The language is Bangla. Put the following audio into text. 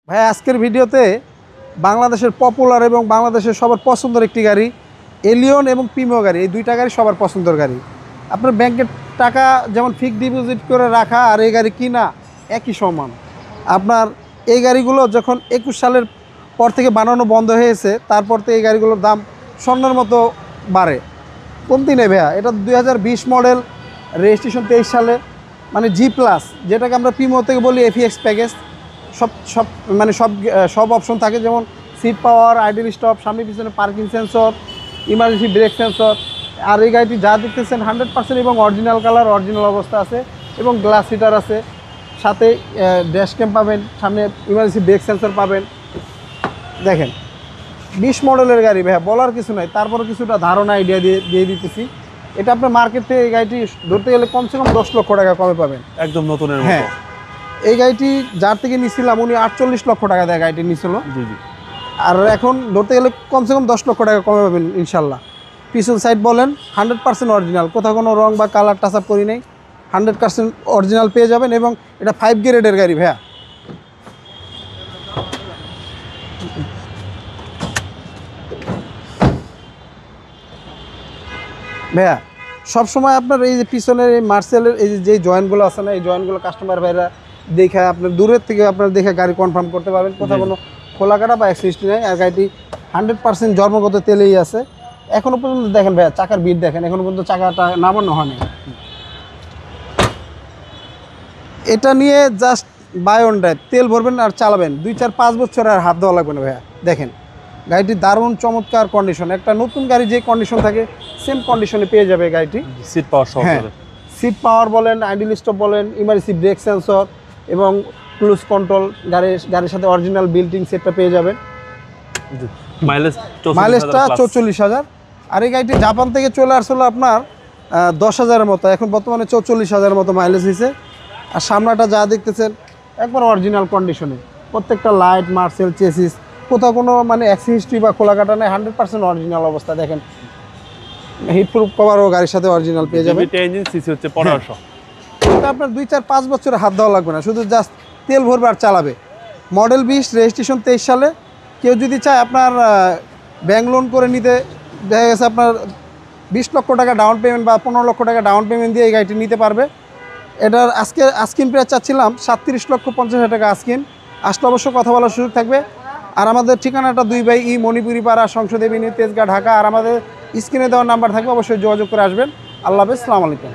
ভাই আজকের ভিডিওতে বাংলাদেশের পপুলার এবং বাংলাদেশের সবার পছন্দের একটি গাড়ি এলিয়ন এবং প্রিমিও গাড়ি, এই দুইটা গাড়ি সবার পছন্দের গাড়ি। আপনার ব্যাংকের টাকা যেমন ফিক্সড ডিপোজিট করে রাখা আর এই গাড়ি কিনা একই সমান। আপনার এই গাড়িগুলো যখন 21 সালের পর থেকে বানানো বন্ধ হয়েছে, তারপর তো এই গাড়িগুলোর দাম স্বর্ণের মতো বাড়ে, কমতি নেই ভাইয়া। এটা 2020 মডেল, রেজিস্ট্রেশন 23 সালে, মানে G+, যেটাকে আমরা প্রিমিও থেকে বলি FEX প্যাকেজ। সব অপশন থাকে, যেমন সিট পাওয়ার, আইডল স্টপ, সামনে পিছনে parking sensor, emergency brake sensor. আর এই গাড়িটি যা দেখতেছেন 100% এবং অরিজিনাল কালার, অরিজিনাল অবস্থা আছে এবং গ্লাস হিটার আছে, সাথে ড্যাশ ক্যাম পাবেন, সামনে ইমার্জেন্সি ব্রেক সেন্সর পাবেন। দেখেন 20 মডেলের গাড়ি ভাইয়া, বলার কিছু নাই। তারপরে কিছুটা ধারণা আইডিয়া দিয়ে দিতেছি। এটা আপনার মার্কেট থেকে এই গাড়িটি ধরতে গেলে কমসে কম 10 লক্ষ টাকা কমে পাবেন, একদম নতুনের মতো। হ্যাঁ, এই গাড়িটি যার থেকে নিছিলাম উনি 48 লক্ষ টাকা দেয় গাড়িটি নিছিল। জি জি। আর এখন ধরতে গেলে কমসে কম 10 লক্ষ টাকা কমে পাবেন ইনশাল্লাহ। পিছন সাইড বলেন 100% অরিজিনাল, কোথাও কোনো রং বা কালার টাচ আপ করি নেই, 100% অরিজিনাল পেয়ে যাবেন। এবং এটা 5 গ্রেডের গাড়ি ভাইয়া। ভাইয়া সবসময় আপনার এই যে পিছনের এই মার্সেলের এই যে জয়েন্টগুলো আছে না, এই জয়েন্টগুলো কাস্টমার ভাইরা দেখে আপনার দূরের থেকে আপনার দেখে গাড়ি কনফার্ম করতে পারবেন, কোথাও কোনো খোলা কাটা বা অ্যাক্সিডেন্ট নেই। আর গাড়িটি 100% জন্মগত তেলেই আছে। এখনও পর্যন্ত দেখেন ভাইয়া, চাকার বিট দেখেন, এখনও পর্যন্ত চাকাটা নামানো হয়নি। এটা নিয়ে জাস্ট বাই অন ড্রাইভ, তেল ভরবেন আর চালাবেন, 2-4-5 বছর আর হাত দেওয়া লাগবে না ভাইয়া। দেখেন গাড়িটি দারুণ চমৎকার কন্ডিশন, একটা নতুন গাড়ি যে কন্ডিশন থাকে সেম কন্ডিশনে পেয়ে যাবে গাড়িটি। সিট পাওয়ার সহ, হ্যাঁ, সিট পাওয়ার বলেন, আইডল স্টপ বলেন, ইমার্জেন্সি ব্রেক সেন্সর এবং ক্রুজ কন্ট্রোল, গাড়ির সাথে অরিজিনাল বিল্ট-ইন সেটটা পেয়ে যাবেন। মাইলেজটা 44,000। আর এই গাড়িটি জাপান থেকে চলে আসলো আপনার 10,000-এর মতো, এখন বর্তমানে 44,000-এর মতো মাইলেজ হয়েছে। আর সামনাটা যা দেখতেছেন একবার অরিজিনাল কন্ডিশনে, প্রত্যেকটা লাইট, মার্সেল, চেসিস, কোথাও কোনো মানে অ্যাক্সিডেন্ট বা খোলা কাটা নেই, 100% অরিজিনাল অবস্থা। দেখেন হিটপ্রুফ কভারও গাড়ির সাথে অরিজিনাল পেয়ে যাবেন। ইঞ্জিন সিসি হচ্ছে 1500। এটা আপনার 2-4-5 বছরে হাত দেওয়া লাগবে না, শুধু জাস্ট তেল ভরবে আর চালাবে। মডেল 20, রেজিস্ট্রেশন 23 সালে। কেউ যদি চায় আপনার ব্যাংক লোন করে নিতে, দেখা গেছে আপনার 20 লক্ষ টাকা ডাউন পেমেন্ট বা 15 লক্ষ টাকা ডাউন পেমেন্ট দিয়ে এই গাড়িটি নিতে পারবে। এটার আস্কিন প্রাইস চাচ্ছিলাম 37,50,000 টাকা আস্কিন। আসলে অবশ্য কথা বলার সুযোগ থাকবে। আর আমাদের ঠিকানাটা 2/E মণিপুরি পাড়া, সংসদ এভিনিউ, তেজগাঁ, ঢাকা। আর আমাদের স্ক্রিনে দেওয়ার নাম্বার থাকবে, অবশ্যই যোগাযোগ করে আসবেন। আল্লাহ হাফেজ, আসসালামু আলাইকুম।